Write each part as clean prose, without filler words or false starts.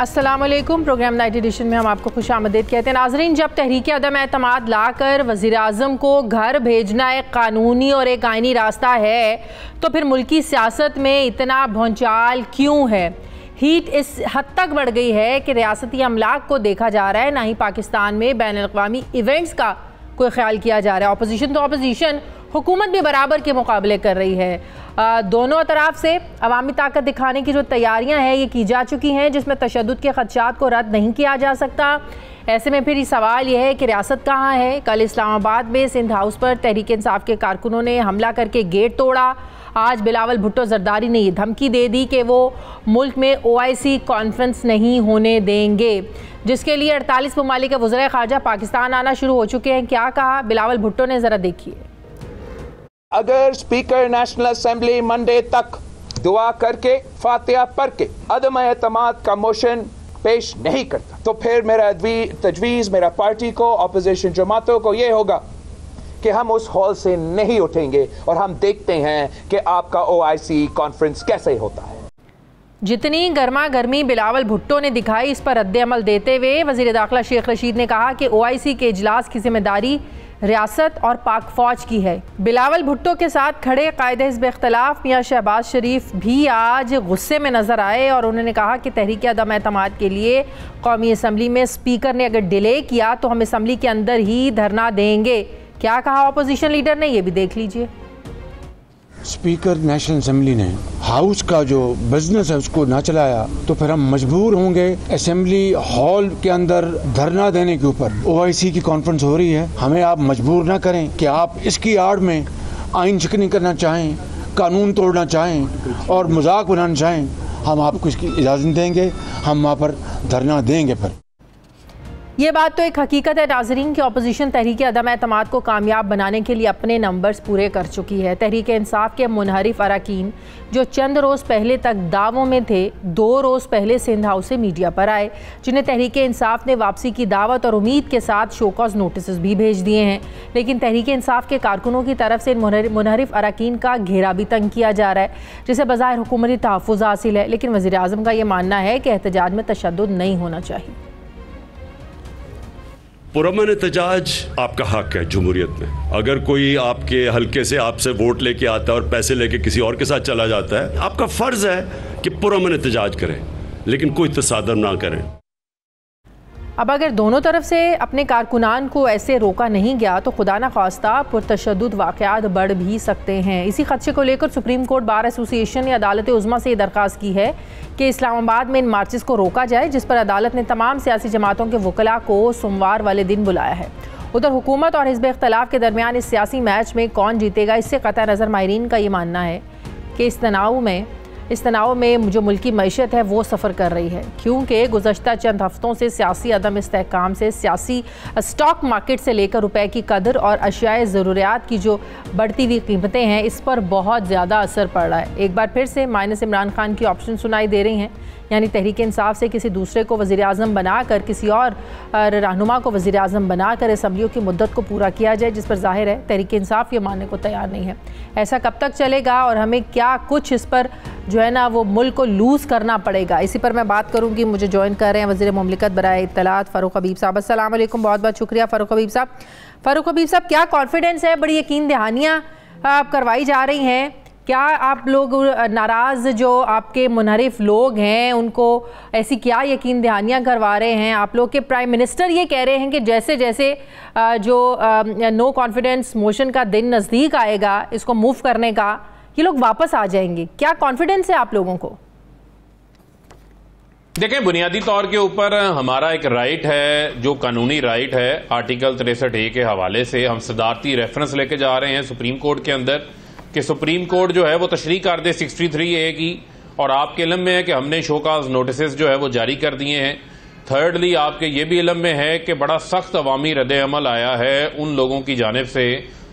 अस्सलामुअलैकुम। Programme night addition में हम आपको खुशामदीद कहते हैं। नाजरीन, जब तहरीक अदम एतमाद लाकर वज़ीर आज़म को घर भेजना एक कानूनी और एक आइनी रास्ता है, तो फिर मुल्की सियासत में इतना भौंचाल क्यों है? हीट इस हद तक बढ़ गई है कि रियासती अमलाक को देखा जा रहा है, ना ही पाकिस्तान में बैन अल-अक़वामी इवेंट्स का कोई ख्याल किया जा रहा है। अपोजिशन तो अपोजिशन, हुकूमत भी बराबर के मुकाबले कर रही है। दोनों तरफ से अवामी ताकत दिखाने की जो तैयारियां हैं ये की जा चुकी हैं, जिसमें तशद्दुद के खदशात को रद्द नहीं किया जा सकता। ऐसे में फिर सवाल यह है कि रियासत कहाँ है? कल इस्लामाबाद में सिंध हाउस पर तहरीक इंसाफ के कारकुनों ने हमला करके गेट तोड़ा। आज बिलावल भुट्टो जरदारी ने ये धमकी दे दी कि वो मुल्क में OIC कॉन्फ्रेंस नहीं होने देंगे, जिसके लिए 48 ममालिक के वज़ीर ख़ारजा पाकिस्तान आना शुरू हो चुके हैं। क्या कहा बिलावल भुट्टो ने, ज़रा देखिए। अगर स्पीकर नेशनल असेंबली मंडे तक दुआ करके फातिहा पढ़ के अदम एतमाद का मोशन पेश नहीं करता, तो फिर मेरा तजवीज़ मेरा पार्टी को, अपोजिशन जमातों को ये होगा कि हम उस हॉल से नहीं उठेंगे और हम देखते हैं कि आपका OIC कॉन्फ्रेंस कैसे होता है। जितनी गर्मा गर्मी बिलावल भुट्टो ने दिखाई, इस पर रद्द अमल देते हुए वज़ीर दाखिला शेख रशीद ने कहा कि OIC के इजलास की जिम्मेदारी रियासत और पाक फ़ौज की है। बिलावल भुट्टो के साथ खड़े कायदे हिज़्ब इख्तिलाफ मियाँ शहबाज शरीफ भी आज गुस्से में नज़र आए और उन्होंने कहा कि तहरीक अदम एतमाद के लिए कौमी असम्बली में स्पीकर ने अगर डिले किया तो हम असम्बली के अंदर ही धरना देंगे। क्या कहा अपोजिशन लीडर ने, ये भी देख लीजिए। स्पीकर नेशनल असेंबली ने हाउस का जो बिजनेस है उसको ना चलाया तो फिर हम मजबूर होंगे असेंबली हॉल के अंदर धरना देने के ऊपर। OIC की कॉन्फ्रेंस हो रही है, हमें आप मजबूर ना करें कि आप इसकी आड़ में आइन शिकनी करना चाहें, कानून तोड़ना चाहें और मजाक बनाना चाहें। हम आपको इसकी इजाज़त देंगे, हम वहाँ पर धरना देंगे। फिर ये बात तो एक हकीकत है नाजरीन कि अपोजिशन तहरीक अदम एतमाद को कामयाब बनाने के लिए अपने नंबर्स पूरे कर चुकी है। तहरीक इंसाफ के मुनहरिफ अरकान जो चंद रोज़ पहले तक दावों में थे, 2 रोज़ पहले सिंध हाउस से मीडिया पर आए, जिन्हें तहरीक इंसाफ ने वापसी की दावत और उम्मीद के साथ शोकॉज नोटिस भी भेज दिए हैं। लेकिन तहरीक इंसाफ के कारकुनों की तरफ से मुनहरिफ अरकान का घेरा भी तंग किया जा रहा है, जिसे बज़ाहिर हुकूमती तहफ़्फ़ुज़ हासिल है। लेकिन वज़ीर आज़म का ये मानना है कि एहतजाज में तशद्दुद नहीं होना चाहिए। पुरअमन एहतजाज आपका हक है जमहूरियत में। अगर कोई आपके हल्के से आपसे वोट लेके आता है और पैसे लेके किसी और के साथ चला जाता है, आपका फर्ज है कि पुरअमन एहतजाज करें, लेकिन कोई तसादम ना करें। अब अगर दोनों तरफ से अपने कारकुनान को ऐसे रोका नहीं गया तो खुदा न खास्ता पुरतशद्दुद वाक़यात बढ़ भी सकते हैं। इसी खदशे को लेकर सुप्रीम कोर्ट बार एसोसिएशन ने अदालत उज़्मा से दरख्वास्त की है कि इस्लामाबाद में इन मार्चेस को रोका जाए, जिस पर अदालत ने तमाम सियासी जमातों के वकला को सोमवार वाले दिन बुलाया है। उधर हुकूमत और हिज़्ब इख्तिलाफ के दरमियान इस सियासी मैच में कौन जीतेगा, इससे कतई नज़र माहिरीन का ये मानना है कि इस तनाव में जो मुल्की मईशत है वो सफ़र कर रही है, क्योंकि गुज़श्ता चंद हफ्तों से सियासी अदम इस्तेहकाम से सियासी स्टॉक मार्केट से लेकर रुपए की कदर और अशियाए ज़रूरियात की जो बढ़ती हुई कीमतें हैं, इस पर बहुत ज़्यादा असर पड़ रहा है। एक बार फिर से माइनस इमरान खान की ऑप्शन सुनाई दे रही हैं, यानी तहरीक इंसाफ से किसी दूसरे को वज़ीर आज़म बनाकर, किसी और रहनुमा को वज़ीर आज़म बनाकर असम्बलियों की मुद्दत को पूरा किया जाए, जिस पर ज़ाहिर है तहरीक इंसाफ ये मानने को तैयार नहीं है। ऐसा कब तक चलेगा और हमें क्या कुछ इस पर जो है ना वो मुल्क को लूज़ करना पड़ेगा, इसी पर मैं बात करूँगी। मुझे ज्वाइन कर रहे हैं वज़ीर मुमलिकत बराए इत्तलात फ़ारूक हबीब साहब। अस्सलाम वालेकुम, बहुत बहुत शुक्रिया फ़ारूक हबीब साहब। फ़ारूक हबीब साहब, क्या कॉन्फिडेंस है, बड़ी यकीन दहानियाँ आप करवाई जा रही हैं, क्या आप लोग नाराज़ जो आपके मुनहरिफ लोग हैं उनको ऐसी क्या यकीन दहानियाँ करवा रहे हैं? आप लोग के प्राइम मिनिस्टर ये कह रहे हैं कि जैसे जैसे जो नो कॉन्फिडेंस मोशन का दिन नज़दीक आएगा इसको मूव करने का, ये लोग वापस आ जाएंगे। क्या कॉन्फिडेंस है आप लोगों को? देखें, बुनियादी तौर के ऊपर हमारा एक राइट है, जो कानूनी राइट है, आर्टिकल 63A के हवाले से हम सदारती रेफरेंस लेके जा रहे हैं सुप्रीम कोर्ट के अंदर कि सुप्रीम कोर्ट जो है वो तशरीह कर दे 63A की, और आपके इल्म में है कि हमने शोकाज नोटिस जो है वो जारी कर दिए हैं। थर्डली, आपके ये भी इल्म में है कि बड़ा सख्त अवामी रद्द अमल आया है उन लोगों की जानिब से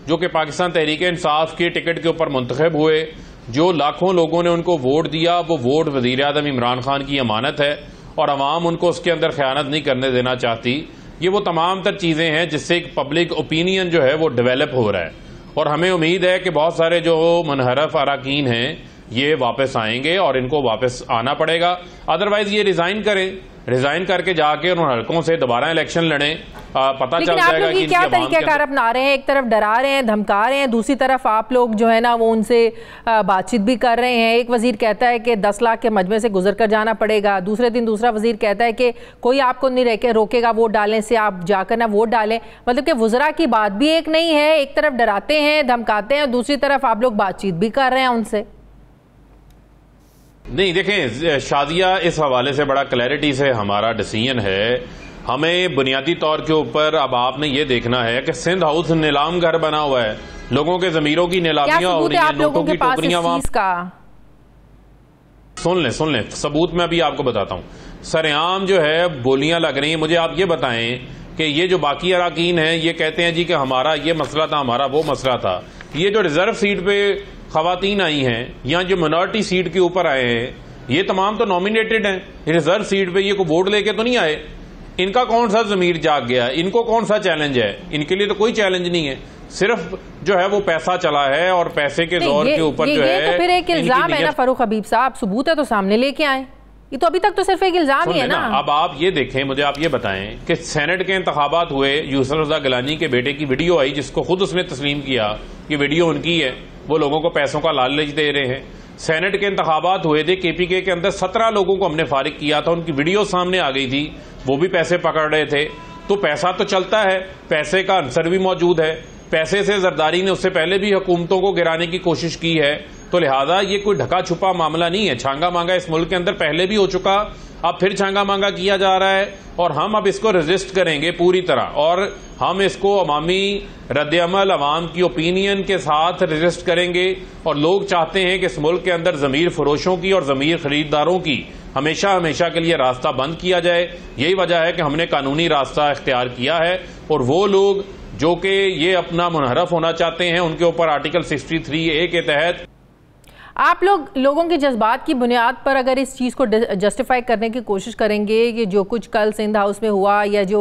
जो कि पाकिस्तान तहरीक इंसाफ के टिकट के ऊपर मुंतखब हुए, जो लाखों लोगों ने उनको वोट दिया, वो वोट वज़ीर आज़म इमरान खान की अमानत है और अवाम उनको उसके अंदर ख़यानत नहीं करने देना चाहती। ये वो तमाम तर चीज़ें हैं जिससे एक पब्लिक ओपिनियन जो है वो डेवलप हो रहा है, और हमें उम्मीद है कि बहुत सारे जो मुनहरफ अरकान हैं ये वापस आएंगे और इनको वापस आना पड़ेगा। अदरवाइज ये रिजाइन करें, रिजाइन करके जाके उन हलकों से दोबारा इलेक्शन लड़ें। पता चल जाएगा कि क्या तरीकाकार अपना रहे हैं। एक तरफ डरा रहे हैं, धमका रहे हैं, दूसरी तरफ आप लोग जो है ना वो उनसे बातचीत भी कर रहे हैं। एक वजीर कहता है कि 10 लाख के मजमे से गुजर कर जाना पड़ेगा, दूसरे दिन दूसरा वजीर कहता है कि कोई आपको नहीं रोकेगा वोट डालने से, आप जाकर ना वोट डालें। मतलब कि वज़रा की बात भी एक नहीं है, एक तरफ डराते हैं, धमकाते हैं, दूसरी तरफ आप लोग बातचीत भी कर रहे हैं उनसे। नहीं देखें शादिया, इस हवाले से बड़ा क्लैरिटी से हमारा डिसीजन है। हमें बुनियादी तौर के ऊपर अब आपने ये देखना है कि सिंध हाउस नीलाम घर बना हुआ है, लोगों के जमीरों की नीलामियां हो रही हैं, नोटों की टोकरियां वहां। सुन लें सबूत मैं अभी आपको बताता हूं। सरेआम जो है बोलियां लग रही हैं। मुझे आप ये बताएं कि ये जो बाकी अराकीन हैं ये कहते हैं जी कि हमारा ये मसला था, हमारा वो मसला था। ये जो रिजर्व सीट पे खवातीन आई हैं या जो मिनॉरिटी सीट के ऊपर आए हैं, ये तमाम तो नॉमिनेटेड हैं। रिजर्व सीट पे ये को वोट लेके तो नहीं आए। इनका कौन सा जमीर जाग गया, इनको कौन सा चैलेंज है? इनके लिए तो कोई चैलेंज नहीं है, सिर्फ जो है वो पैसा चला है और पैसे के जोर के ऊपर जो है। तो फिर एक इल्जाम है ना फरूख हबीब साहब, सबूत है तो सामने लेके आए। ये तो अभी तक तो सिर्फ एक इल्जाम ही है ना। अब आप ये देखें, मुझे आप ये बताएं कि सेनेट के इंतखाबात हुए, यूसुफ रजा गिलानी के बेटे की वीडियो आई जिसको खुद उसने तस्लीम किया कि वीडियो उनकी है, वो लोगों को पैसों का लालच दे रहे हैं। सेनेट के इंतखाबात हुए थे, केपीके के अंदर 17 लोगों को हमने फारिग किया था, उनकी वीडियो सामने आ गई थी, वो भी पैसे पकड़ रहे थे। तो पैसा तो चलता है, पैसे का आंसर भी मौजूद है। पैसे से जरदारी ने उससे पहले भी हुकूमतों को गिराने की कोशिश की है, तो लिहाजा ये कोई ढका छुपा मामला नहीं है। छांगा मांगा इस मुल्क के अंदर पहले भी हो चुका, अब फिर छांगा मांगा किया जा रहा है और हम अब इसको रेजिस्ट करेंगे पूरी तरह, और हम इसको अवामी रद्द-ए-अमल, अवाम की ओपिनियन के साथ रेजिस्ट करेंगे। और लोग चाहते हैं कि इस मुल्क के अंदर जमीर फरोशों की और जमीर खरीदारों की हमेशा हमेशा के लिए रास्ता बंद किया जाए। यही वजह है कि हमने कानूनी रास्ता इख्तियार किया है, और वो लोग जो कि ये अपना मुनहरफ होना चाहते हैं उनके ऊपर आर्टिकल 63A के तहत आप लोगों के जज्बात की बुनियाद पर अगर इस चीज़ को जस्टिफाई करने की कोशिश करेंगे कि जो कुछ कल सिंध हाउस में हुआ या जो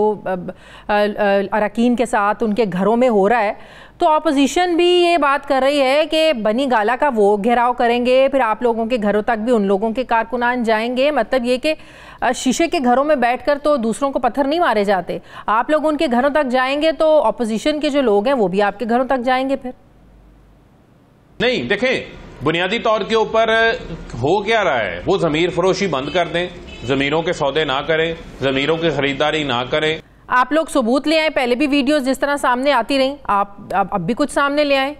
अरकान के साथ उनके घरों में हो रहा है, तो अपोजिशन भी ये बात कर रही है कि बनी गाला का वो घेराव करेंगे, फिर आप लोगों के घरों तक भी उन लोगों के कारकुनान जाएंगे। मतलब ये कि शीशे के घरों में बैठकर तो दूसरों को पत्थर नहीं मारे जाते, आप लोग उनके घरों तक जाएंगे तो अपोजिशन के जो लोग हैं वो भी आपके घरों तक जाएंगे। फिर नहीं, देखें बुनियादी तौर के ऊपर हो क्या रहा है, वो जमीर फरोशी बंद कर दें, जमीरों के सौदे ना करें, जमीरों की खरीदारी ना करें। आप लोग सबूत ले आए, पहले भी वीडियोस जिस तरह सामने आती रही, आप अब भी कुछ सामने ले आए।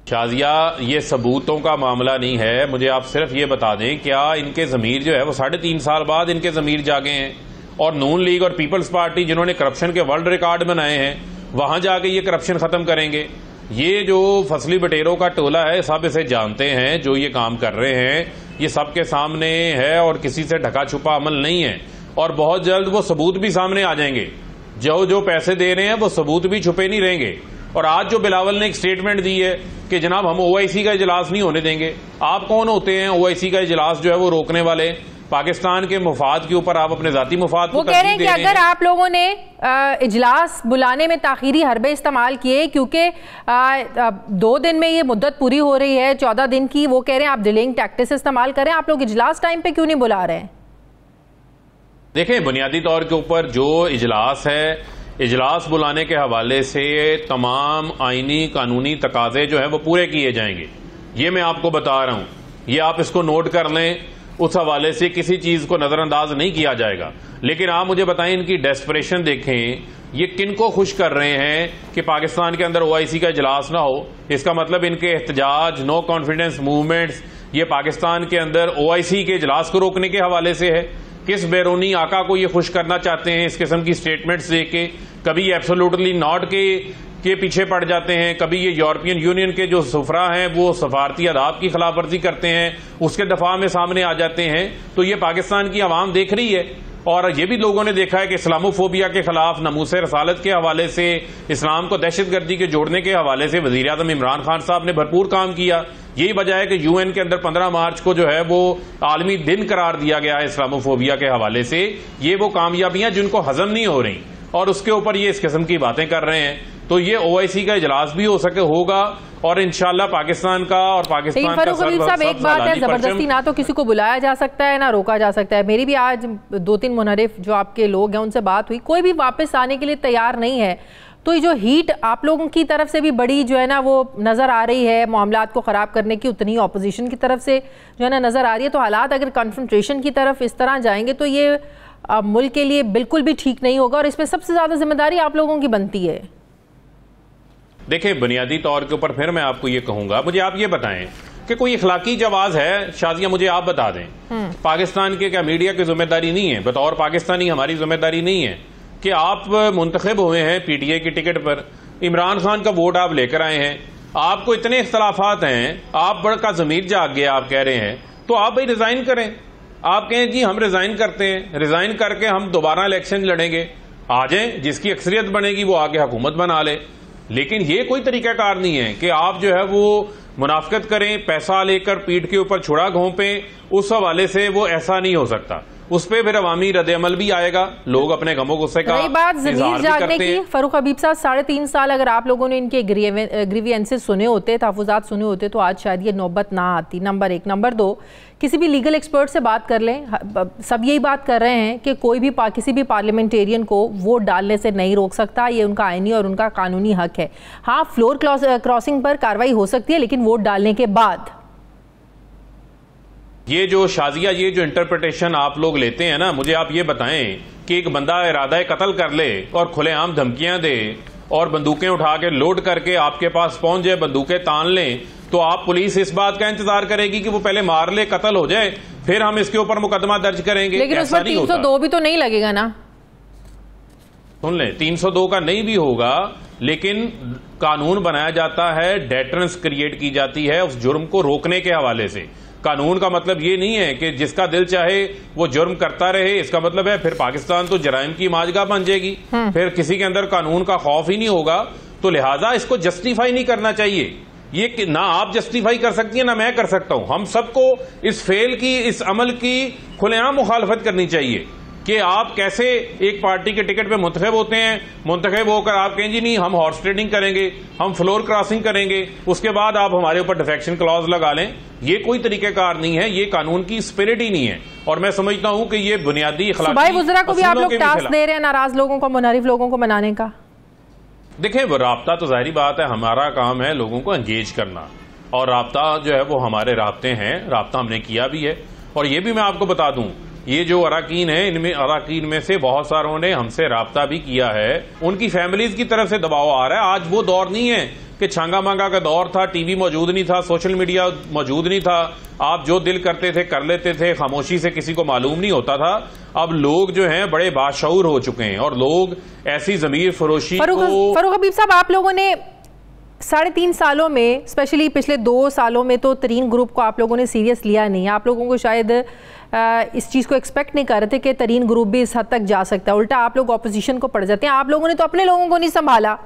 शाजिया, ये सबूतों का मामला नहीं है, मुझे आप सिर्फ ये बता दें क्या इनके जमीर जो है वो 3.5 साल बाद इनके जमीर जागे हैं, और नून लीग और पीपल्स पार्टी जिन्होंने करप्शन के वर्ल्ड रिकॉर्ड बनाए हैं वहां जाके ये करप्शन खत्म करेंगे। ये जो फसली बटेरों का टोला है सब इसे जानते हैं, जो ये काम कर रहे हैं ये सबके सामने है और किसी से ढका छुपा अमल नहीं है, और बहुत जल्द वो सबूत भी सामने आ जाएंगे। जो पैसे दे रहे हैं वो सबूत भी छुपे नहीं रहेंगे। और आज जो बिलावल ने एक स्टेटमेंट दी है कि जनाब हम OIC का इजलास नहीं होने देंगे, आप कौन होते हैं OIC का इजलास जो है वो रोकने वाले? पाकिस्तान के मुफाद के ऊपर आप अपने जाती मुफाद वो कह रहे हैं कि अगर आप लोगों ने इजलास बुलाने में ताखीरी हरबे इस्तेमाल किए, क्योंकि 2 दिन में ये मुद्दत पूरी हो रही है 14 दिन की, वो कह रहे हैं आप डिलेइंग टैक्टिक्स इस्तेमाल करें, आप लोग इजलास टाइम पे क्यों नहीं बुला रहे हैं? देखें बुनियादी तौर के ऊपर जो इजलास है, इजलास बुलाने के हवाले से तमाम आईनी कानूनी तकाजे जो है वो पूरे किए जाएंगे। ये मैं आपको बता रहा हूं, ये आप इसको नोट कर लें, उस हवाले से किसी चीज को नजरअंदाज नहीं किया जाएगा। लेकिन आप मुझे बताएं इनकी डेस्परेशन देखें, ये किनको खुश कर रहे हैं कि पाकिस्तान के अंदर OIC का इजलास ना हो। इसका मतलब इनके एहतजाज, नो कॉन्फिडेंस मूवमेंट्स, ये पाकिस्तान के अंदर OIC के इजलास को रोकने के हवाले से है। किस बैरूनी आका को ये खुश करना चाहते हैं इस किस्म की स्टेटमेंट्स देके? कभी एब्सोल्युटली नॉट के पीछे पड़ जाते हैं, कभी ये यूरोपियन यूनियन के जो सुफरा हैं वो सफारती आदाब की खिलाफ वर्जी करते हैं, उसके दफा में सामने आ जाते हैं। तो ये पाकिस्तान की आवाम देख रही है, और ये भी लोगों ने देखा है कि इस्लामोफोबिया के खिलाफ, नमूस रसालत के हवाले से, इस्लाम को दहशतगर्दी के जोड़ने के हवाले से वजीर आज़म इमरान खान साहब ने भरपूर काम किया। यही वजह है कि UN के अंदर 15 मार्च को जो है वो आलमी दिन करार दिया गया है इस्लामोफोबिया के हवाले से। ये वो कामयाबियां जिनको हजम नहीं हो रही, और उसके ऊपर ये इस किस्म की बातें कर रहे हैं। तो ये OIC का इजलास भी होगा, और इंशाल्लाह पाकिस्तान का और पाकिस्तान का फारूक हबीब साहब, एक बात है, जबरदस्ती ना तो किसी को बुलाया जा सकता है ना रोका जा सकता है। मेरी भी आज 2-3 मुनहरिफ जो आपके लोग हैं उनसे बात हुई, कोई भी वापस आने के लिए तैयार नहीं है। तो ये जो हीट आप लोगों की तरफ से भी बड़ी जो है ना वो नज़र आ रही है मामलात को ख़राब करने की, उतनी ऑपोजिशन की तरफ से जो है ना नज़र आ रही है। तो हालात अगर कन्फ्रंटेशन की तरफ इस तरह जाएंगे तो ये मुल्क के लिए बिल्कुल भी ठीक नहीं होगा और इसमें सबसे ज़्यादा जिम्मेदारी आप लोगों की बनती है। देखिए, बुनियादी तौर के ऊपर फिर मैं आपको ये कहूंगा, मुझे आप ये बताएं कि कोई इखलाकी जवाज है शाजिया, मुझे आप बता दें। पाकिस्तान के क्या मीडिया की जिम्मेदारी नहीं है, बतौर पाकिस्तानी हमारी जिम्मेदारी नहीं है कि आप मुंतखब हुए हैं पीटीए की टिकट पर, इमरान खान का वोट आप लेकर आए हैं, आपको इतने इख्तलाफात हैं, आप बड़ा ज़मीर जाग गया आप कह रहे हैं, तो आप भाई रिजाइन करें। आप कहें जी हम रिजाइन करते हैं, रिजाइन करके हम दोबारा इलेक्शन लड़ेंगे, आ जाएं, जिसकी अक्सरियत बनेगी वो आके हुकूमत बना ले। लेकिन ये कोई तरीकाकार नहीं है कि आप जो है वो मुनाफिकत करें, पैसा लेकर पीठ के ऊपर छुड़ा घोंपें, उस हवाले से वो ऐसा नहीं हो सकता। उस पर फिर अवामी रद्द-ए-अमल भी आएगा, लोग अपने गमो गुस्से का बात ज़मीर जागने की। फारूक हबीब साहब, 3.5 साल अगर आप लोगों ने इनके ग्रीवियंसेस सुने होते, तहफ़्फ़ुज़ात सुने होते, तो आज शायद ये नौबत ना आती। नंबर 1। नंबर 2, किसी भी लीगल एक्सपर्ट से बात कर लें, सब यही बात कर रहे हैं कि कोई भी किसी भी पार्लियामेंटेरियन को वोट डालने से नहीं रोक सकता, ये उनका आईनी और उनका कानूनी हक है। हाँ, फ्लोर क्रॉसिंग पर कार्रवाई हो सकती है, लेकिन वोट डालने के बाद। ये जो शाजिया, ये जो इंटरप्रिटेशन आप लोग लेते हैं ना, मुझे आप ये बताएं कि एक बंदा इरादा कत्ल कर ले और खुलेआम धमकियां दे और बंदूकें उठा के लोड करके आपके पास पहुंच जाए, बंदूकें तान लें, तो आप पुलिस इस बात का इंतजार करेगी कि वो पहले मार ले, कत्ल हो जाए, फिर हम इसके ऊपर मुकदमा दर्ज करेंगे। लेकिन उस पर 302 भी तो नहीं लगेगा ना। सुन लें, 302 का नहीं भी होगा, लेकिन कानून बनाया जाता है, डेटरेंस क्रिएट की जाती है उस जुर्म को रोकने के हवाले से। कानून का मतलब ये नहीं है कि जिसका दिल चाहे वो जुर्म करता रहे। इसका मतलब है फिर पाकिस्तान तो जराइम की माजगा बन जाएगी, फिर किसी के अंदर कानून का खौफ ही नहीं होगा। तो लिहाजा इसको जस्टिफाई नहीं करना चाहिए। ये ना आप जस्टिफाई कर सकती है ना मैं कर सकता हूं। हम सबको इस फेल की, इस अमल की खुलेआम मुखालफत करनी चाहिए कि आप कैसे एक पार्टी के टिकट पे मुंतखब होते हैं, मुंतखब होकर आप कहें जी नहीं हम हॉर्स ट्रेडिंग करेंगे, हम फ्लोर क्रॉसिंग करेंगे, उसके बाद आप हमारे ऊपर डिफेक्शन क्लॉज लगा लें। ये कोई तरीकेकार नहीं है, ये कानून की स्पिरिट ही नहीं है। और मैं समझता हूं कि ये बुनियादी इखलाकी वज़रा को भी आप लोग टास्क दे रहे हैं नाराज लोगों को, मुनहरिफ लोगों को मनाने का। देखें, वो राब्ता तो जाहिर बात है, हमारा काम है लोगों को एंगेज करना, और राब्ता जो है वो हमारे राब्ते हैं, राब्ता हमने किया भी है। और ये भी मैं आपको बता दूं, ये जो अराकीन है, इनमें अराकीन में से बहुत सारों ने हमसे राब्ता भी किया है, उनकी फैमिलीज की तरफ से दबाव आ रहा है। आज वो दौर नहीं है कि छांगा मांगा का दौर था, टीवी मौजूद नहीं था, सोशल मीडिया मौजूद नहीं था, आप जो दिल करते थे कर लेते थे, खामोशी से किसी को मालूम नहीं होता था। अब लोग जो हैं बड़े बाशऊर हो चुके हैं और लोग ऐसी ज़मीर फरोशी को। फारूक हबीब साहब, आप लोगों ने 3.5 सालों में, स्पेशली पिछले 2 सालों में तो तरीन ग्रुप को आप लोगों ने सीरियस लिया नहीं। आप लोगों को शायद इस चीज़ को एक्सपेक्ट नहीं कर रहे थे कि तरीन ग्रुप भी इस हद तक जा सकता है, उल्टा आप लोग ऑपोजिशन को पड़ जाते हैं। आप लोगों ने तो अपने लोगों को नहीं संभाला।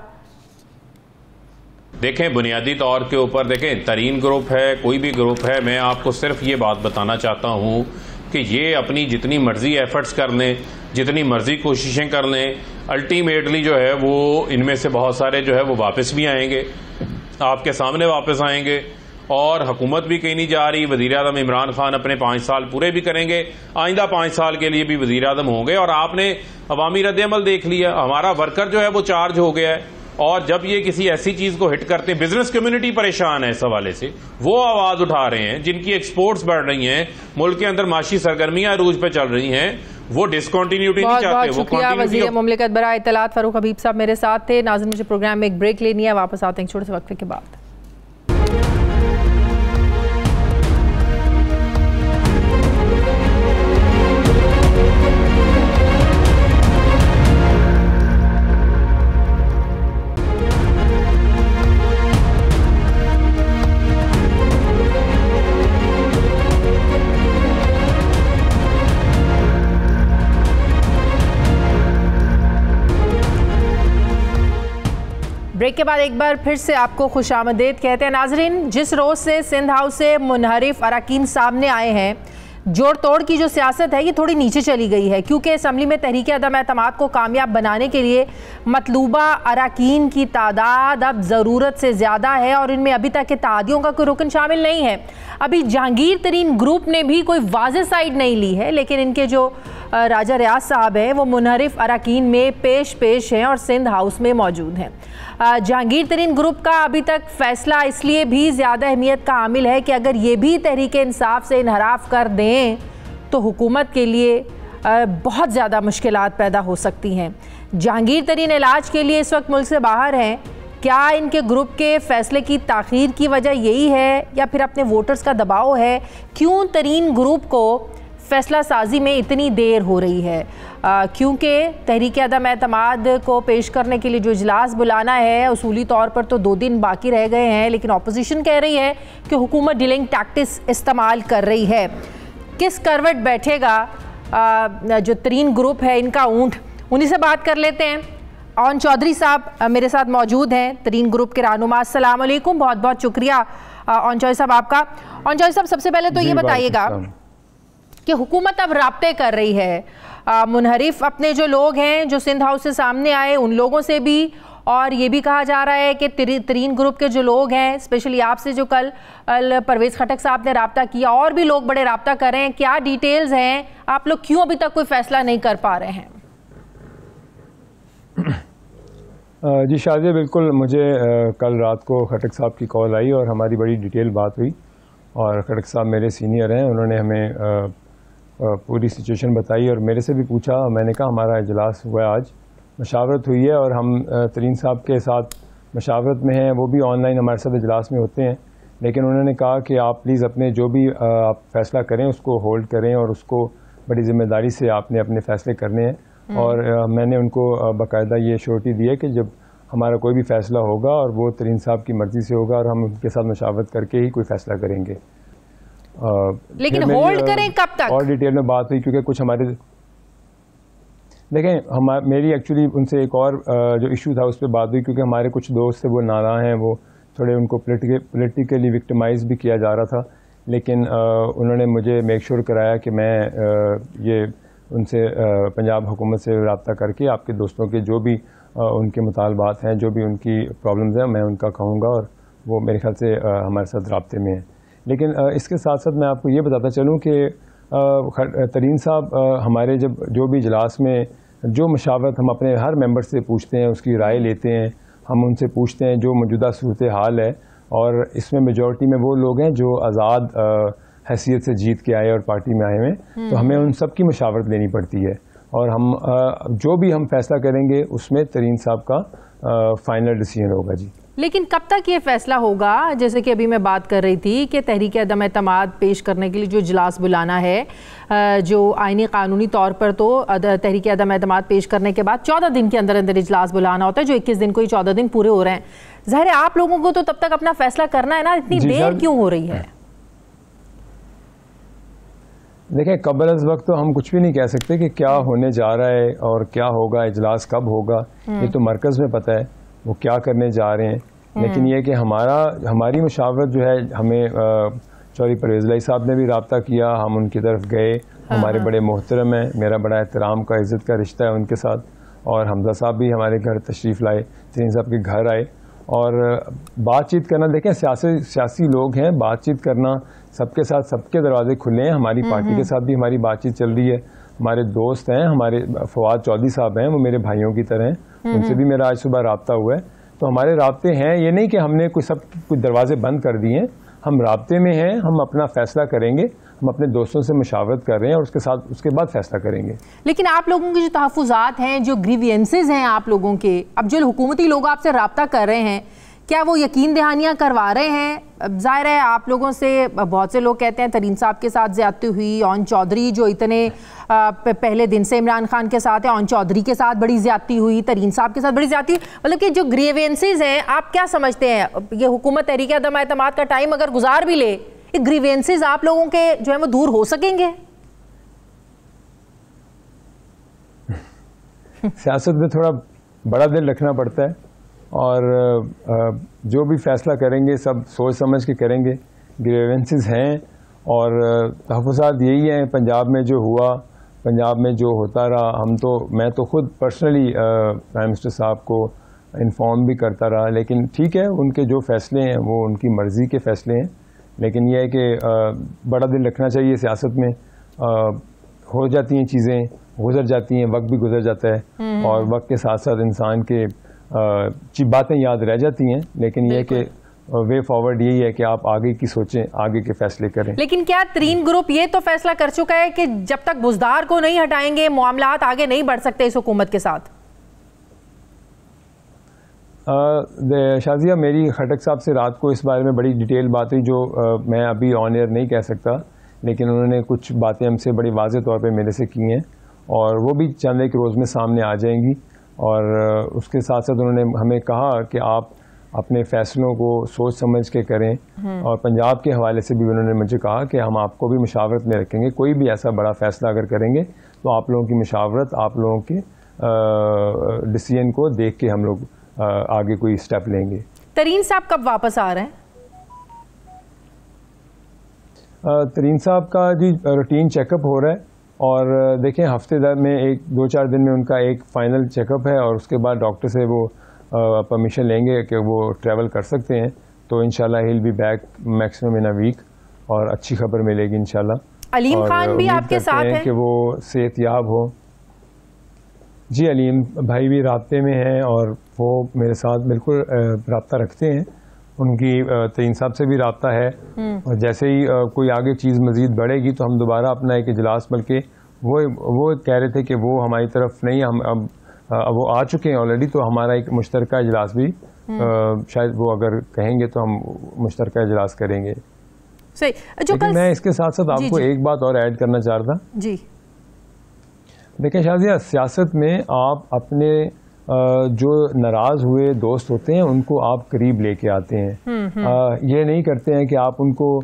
देखें, बुनियादी तौर के ऊपर देखें, तरीन ग्रुप है, कोई भी ग्रुप है, मैं आपको सिर्फ ये बात बताना चाहता हूं कि ये अपनी जितनी मर्जी एफर्ट्स कर लें, जितनी मर्जी कोशिशें कर लें, अल्टीमेटली जो है वो इनमें से बहुत सारे जो है वो वापस भी आएंगे, आपके सामने वापस आएंगे। और हुकूमत भी कहीं नहीं जा रही। वजीर आज़म इमरान खान अपने 5 साल पूरे भी करेंगे, आइंदा 5 साल के लिए भी वजीर आज़म होंगे। और आपने अवामी रद्द-ए-अमल देख लिया, हमारा वर्कर जो है वो चार्ज हो गया है। और जब ये किसी ऐसी चीज को हिट करते हैं, बिजनेस कम्युनिटी परेशान है इस हवाले से, वो आवाज उठा रहे हैं, जिनकी एक्सपोर्ट्स बढ़ रही हैं, मुल्क के अंदर माशी सरगर्मियां अरूज पे चल रही हैं, वो डिसकंटिन्यूटी नहीं चाहते। वो शुक्रिया वज़ीर मुमलिकत बराए इत्तलात फारूक हबीब साहब मेरे साथ थे। नाज़रीन, मुझे प्रोग्राम में एक ब्रेक लेनी है, वापस आते हैं छोटे से वक्फे के बाद। ब्रेक के बाद एक बार फिर से आपको खुशामदीद कहते हैं। नाजरीन, जिस रोज़ से सिंध हाउस से मुनहरिफ अरकान सामने आए हैं, जोड़ तोड़ की जो सियासत है ये थोड़ी नीचे चली गई है, क्योंकि असम्बली में तहरीक अदम एतमाद को कामयाब बनाने के लिए मतलूबा अरकान की तादाद अब ज़रूरत से ज़्यादा है और इनमें अभी तक इत्तेहादियों का कोई रुकन शामिल नहीं है। अभी जहांगीर तरीन ग्रुप ने भी कोई वाज़ेह साइड नहीं ली है, लेकिन इनके जो राजा रियाज साहब हैं वो मुनहरिफ अरकान में पेश हैं और सिंध हाउस में मौजूद हैं। जहांगीर तरीन ग्रुप का अभी तक फैसला इसलिए भी ज़्यादा अहमियत का हामिल है कि अगर ये भी तहरीक इंसाफ से इनहराफ कर दें तो हुकूमत के लिए बहुत ज़्यादा मुश्किलात पैदा हो सकती हैं। जहांगीर तरीन इलाज के लिए इस वक्त मुल्क से बाहर हैं। क्या इनके ग्रुप के फैसले की ताख़ीर की वजह यही है या फिर अपने वोटर्स का दबाव है? क्यों तरीन ग्रुप को फैसला साजी में इतनी देर हो रही है? क्योंकि तहरीक अदम एतमाद को पेश करने के लिए जो इजलास बुलाना है उसूली तौर पर तो 2 दिन बाकी रह गए हैं, लेकिन अपोजिशन कह रही है कि हुकूमत डीलिंग टैक्टिक्स इस्तेमाल कर रही है। किस करवट बैठेगा जो तरीन ग्रुप है इनका ऊँट? उन्हीं से बात कर लेते हैं। ओन चौधरी साहब मेरे साथ मौजूद हैं, तरीन ग्रुप के रहनुमा। अस्सलाम वालेकुम, बहुत बहुत शुक्रिया ओन चौधरी साहब आपका। ओन चौधरी साहब, सबसे पहले तो ये बताइएगा कि हुकूमत अब राब्ते कर रही है मुनहरिफ अपने जो लोग हैं जो सिंध हाउस से सामने आए उन लोगों से भी, और ये भी कहा जा रहा है कि तरीन ग्रुप के जो लोग हैं, स्पेशली आपसे जो कल परवेज़ खटक साहब ने राब्ता किया, और भी लोग बड़े राब्ता कर रहे हैं। क्या डिटेल्स हैं? आप लोग क्यों अभी तक कोई फैसला नहीं कर पा रहे हैं? जी शादिया, बिल्कुल मुझे कल रात को खटक साहब की कॉल आई और हमारी बड़ी डिटेल बात हुई और खटक साहब मेरे सीनियर हैं, उन्होंने हमें पूरी सिचुएशन बताई और मेरे से भी पूछा। मैंने कहा हमारा इजलास हुआ है, आज मशावरत हुई है और हम तरीन साहब के साथ मशावरत में हैं, वो भी ऑनलाइन हमारे साथ इजलास में होते हैं, लेकिन उन्होंने कहा कि आप प्लीज़ अपने जो भी आप फैसला करें उसको होल्ड करें और उसको बड़ी ज़िम्मेदारी से आपने अपने फ़ैसले करने हैं। और मैंने उनको बाकायदा ये श्योरिटी दी है कि जब हमारा कोई भी फ़ैसला होगा और वो तरीन साहब की मर्ज़ी से होगा और हम उनके साथ मशावरत करके ही कोई फ़ैसला करेंगे। लेकिन होल्ड करें कब तक? और डिटेल में बात हुई क्योंकि कुछ हमारे देखें मेरी एक्चुअली उनसे एक और जो इशू था उस पर बात हुई, क्योंकि हमारे कुछ दोस्त थे वो नाराज़ हैं, वो थोड़े उनको पोलिटिकली विक्टिमाइज़ भी किया जा रहा था, लेकिन उन्होंने मुझे मेक श्योर कराया कि मैं ये उनसे पंजाब हुकूमत से रब्ता करके आपके दोस्तों के जो भी उनके मुतालबात हैं, जो भी उनकी प्रॉब्लम्स हैं, मैं उनका कहूँगा और वो मेरे ख्याल से हमारे साथ रब्ते में हैं। लेकिन इसके साथ साथ मैं आपको ये बताता चलूँ कि तरीन साहब हमारे जब जो भी इजलास में जो मशावरत हम अपने हर मेंबर से पूछते हैं, उसकी राय लेते हैं, हम उनसे पूछते हैं जो मौजूदा सूरत हाल है, और इसमें मेजॉरिटी में वो लोग हैं जो आज़ाद हैसियत से जीत के आए और पार्टी में आए हुए, तो हमें उन सब की मशावरत लेनी पड़ती है और हम जो भी हम फैसला करेंगे उसमें तरीन साहब का फाइनल डिसीजन होगा। जी, लेकिन कब तक ये फैसला होगा? जैसे कि अभी मैं बात कर रही थी कि तहरीक अदम एतमाद पेश करने के लिए जो इजलास बुलाना है, जो आईनी कानूनी तौर पर तो तहरीक अदम एतमाद पेश करने के बाद 14 दिन के अंदर अंदर इजलास बुलाना होता है, जो 21 दिन को ही 14 दिन पूरे हो रहे हैं। ज़ाहिर है आप लोगों को तो तब तक अपना फैसला करना है ना, इतनी देर क्यों हो रही है? देखें, कबल अज़ वक्त तो हम कुछ भी नहीं कह सकते कि क्या होने जा रहा है और क्या होगा, इजलास कब होगा, ये तो मरकज़ में पता है वो क्या करने जा रहे हैं। लेकिन ये कि हमारी मशावरत जो है, हमें चौधरी परवेज़ लाई साहब ने भी रब्ता किया, हम उनकी तरफ गए, हमारे बड़े मोहतरम हैं, मेरा बड़ा एहतराम का इज़्ज़त का रिश्ता है उनके साथ, और हमजा साहब भी हमारे घर तशरीफ़ लाए, तरीन साहब के घर आए और बातचीत करना। देखें, सियासी लोग हैं, बातचीत करना सबके साथ, सबके दरवाजे खुले हैं। हमारी पार्टी के साथ भी हमारी बातचीत चल रही है, हमारे दोस्त हैं, हमारे फवाद चौधरी साहब हैं, वो मेरे भाइयों की तरह हैं, उनसे भी मेरा आज सुबह रब्ता हुआ है, तो हमारे राब्ते हैं। ये नहीं कि हमने कुछ दरवाजे बंद कर दिए हैं, हम राब्ते में हैं, हम अपना फैसला करेंगे, हम अपने दोस्तों से मशावरत कर रहे हैं और उसके बाद फैसला करेंगे। लेकिन आप लोगों के जो तहफ़्फ़ुज़ात हैं, जो ग्रीवियंसेस हैं आप लोगों के, अब जो हुकूमती लोग आपसे रब्ता कर रहे हैं, क्या वो यकीन दहानियाँ करवा रहे हैं? ज़ाहिर है आप लोगों से बहुत से लोग कहते हैं तरीन साहब के साथ ज़्यादती हुई, ओन चौधरी जो इतने पहले दिन से इमरान खान के साथ है, ओन चौधरी के साथ बड़ी ज़्यादती हुई, तरीन साहब के साथ बड़ी ज़्यादती, मतलब कि जो ग्रीवेंसेस हैं, आप क्या समझते हैं ये हुकूमत तहरीक अदम एतमाद का टाइम अगर गुजार भी ले, ये ग्रीवेंसेस आप लोगों के जो है वो दूर हो सकेंगे? सियासत में थोड़ा बड़ा दिल रखना पड़ता है और जो भी फैसला करेंगे सब सोच समझ के करेंगे। ग्रीवेंसेस हैं और तहफ़्फ़ुज़ात यही हैं पंजाब में जो हुआ, पंजाब में जो होता रहा, मैं तो ख़ुद पर्सनली प्राइम मिनिस्टर साहब को इन्फॉर्म भी करता रहा, लेकिन ठीक है उनके जो फ़ैसले हैं वो उनकी मर्ज़ी के फ़ैसले हैं, लेकिन यह है कि बड़ा दिल रखना चाहिए। सियासत में हो जाती हैं चीज़ें, गुजर जाती हैं, वक्त भी गुजर जाता है और वक्त के साथ साथ इंसान के बातें याद रह जाती हैं, लेकिन यह कि वे फॉरवर्ड यही है कि आप आगे की सोचें, आगे के फैसले करें। लेकिन क्या तरीन ग्रुप ये तो फैसला कर चुका है कि जब तक बुज़दार को नहीं हटाएंगे मामलात आगे नहीं बढ़ सकते इस हुकूमत के साथ? शाजिया, मेरी खटक साहब से रात को इस बारे में बड़ी डिटेल बात हुई जो मैं अभी ऑन एयर नहीं कह सकता, लेकिन उन्होंने कुछ बातें हमसे बड़ी वाज़ेह तौर पे मेरे से की हैं और वो भी चंद एक रोज़ में सामने आ जाएंगी। और उसके साथ साथ उन्होंने हमें कहा कि आप अपने फ़ैसलों को सोच समझ के करें और पंजाब के हवाले से भी उन्होंने मुझे कहा कि हम आपको भी मुशावरत में रखेंगे, कोई भी ऐसा बड़ा फ़ैसला अगर करेंगे तो आप लोगों की मुशावरत, आप लोगों के डिसीजन को देख के हम लोग आगे कोई स्टेप लेंगे। तरीन साहब कब वापस आ रहे हैं? तरीन साहब का जी रूटीन चेकअप हो रहा है और देखें हफ्ते में 1-2-4 दिन में उनका एक फ़ाइनल चेकअप है और उसके बाद डॉक्टर से वो परमिशन लेंगे कि वो ट्रैवल कर सकते हैं, तो इंशाल्लाह he will be back maximum in a week और अच्छी खबर मिलेगी इंशाल्लाह। अलीम खान भी आपके साथ हैं कि वो सेहतयाब हो। जी, अलीम भाई भी राब्ते में हैं और वो मेरे साथ बिल्कुल रब्ता रखते हैं, उनकी तरीन साहब से भी रब्ता है और जैसे ही कोई आगे चीज़ मज़ीद बढ़ेगी तो हम दोबारा अपना एक इजलास, बल्कि वो कह रहे थे कि वो हमारी तरफ नहीं, हम अब वो आ चुके हैं ऑलरेडी, तो हमारा एक मुश्तरका इजलास भी शायद वो अगर कहेंगे तो हम मुश्तरका इजलास करेंगे। सही। जो लेकिन मैं इसके साथ साथ आपको एक बात और ऐड करना चाह रहा था। जी, देखें शाजिया, सियासत में आप अपने जो नाराज़ हुए दोस्त होते हैं उनको आप करीब लेके आते हैं। ये नहीं करते हैं कि आप उनको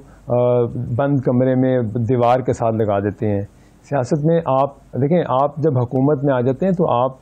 बंद कमरे में दीवार के साथ लगा देते हैं। सियासत में आप देखें, आप जब हुकूमत में आ जाते हैं तो आप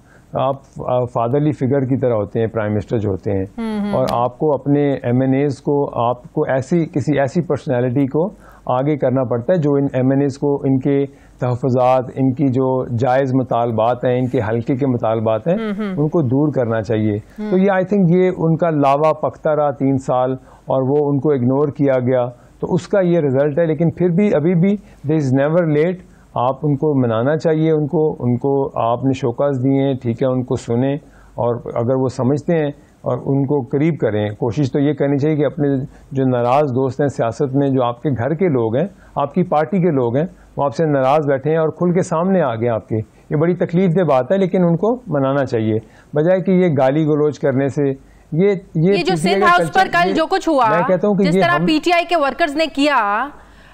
फादरली फिगर की तरह होते हैं, प्राइम मिनिस्टर जो होते हैं, और आपको अपने MNAs को, आपको किसी ऐसी पर्सनैलिटी को आगे करना पड़ता है जो इन MNAs को इनके तहफ़्फ़ुज़ात, इनकी जो जायज़ मुतालबात हैं, इनके हल्के के मुतालबात हैं, उनको दूर करना चाहिए। तो ये आई थिंक ये उनका लावा पकता रहा 3 साल और वो उनको इग्नोर किया गया, तो उसका ये रिज़ल्ट है। लेकिन फिर भी अभी भी देयर इज़ नेवर लेट, आप उनको मनाना चाहिए, उनको आपने शोकास दिए हैं, ठीक है, उनको सुने और अगर वो समझते हैं और उनको करीब करें। कोशिश तो ये करनी चाहिए कि अपने जो नाराज़ दोस्त हैं सियासत में, जो आपके घर के लोग हैं, आपकी पार्टी के लोग हैं, वो आपसे नाराज़ बैठे हैं और खुल के सामने आ गए आपके, ये बड़ी तकलीफ दे बात है, लेकिन उनको मनाना चाहिए, बजाय कि ये गाली गलोच करने से। ये जो सिंध हाउस पर कल जो कुछ हुआ, मैं कहता हूं कि जिस तरह PTI के वर्कर्स ने किया,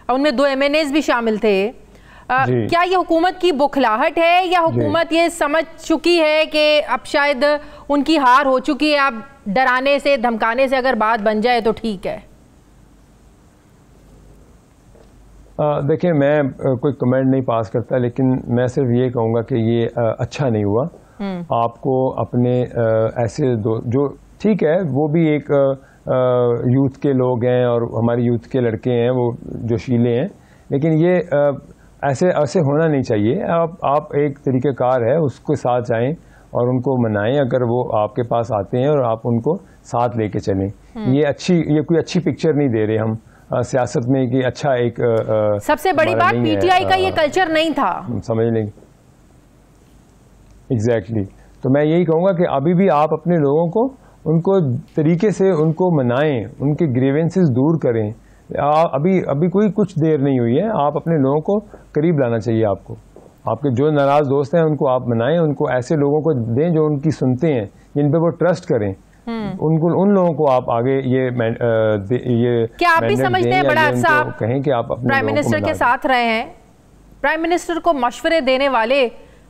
उनमें 2 MNAs भी शामिल थे, क्या ये हुकूमत की बुखलाहट है या हुकूमत ये समझ चुकी है कि अब शायद उनकी हार हो चुकी है, अब डराने से धमकाने से अगर बात बन जाए तो ठीक है? देखिए, मैं कोई कमेंट नहीं पास करता, लेकिन मैं सिर्फ ये कहूँगा कि ये अच्छा नहीं हुआ। आपको अपने ऐसे जो ठीक है, वो भी एक यूथ के लोग हैं और हमारे यूथ के लड़के हैं, वो जोशीले हैं, लेकिन ये ऐसे होना नहीं चाहिए। आप एक तरीक़ेकार है उसके साथ जाएं और उनको मनाएं अगर वो आपके पास आते हैं और आप उनको साथ लेके चलें। ये कोई अच्छी पिक्चर नहीं दे रहे हम सियासत में कि अच्छा एक सबसे बड़ी बात PTI का ये कल्चर नहीं था, समझ लेंगे। एग्जैक्टली। तो मैं यही कहूँगा कि अभी भी आप अपने लोगों को उनको तरीके से उनको मनाएं, उनके ग्रीवेंसेस दूर करें। अभी कोई कुछ देर नहीं हुई है, आप अपने लोगों को करीब लाना चाहिए। आपके जो नाराज़ दोस्त हैं उनको आप मनाएं, उनको ऐसे लोगों को दें जो उनकी सुनते हैं, जिन पे वो ट्रस्ट करें, उन लोगों को आप आगे ये क्या आप भी समझते हैं बड़ा अच्छा कहें कि आप अपने प्राइम मिनिस्टर के साथ रहे हैं, प्राइम मिनिस्टर को मशवरे देने वाले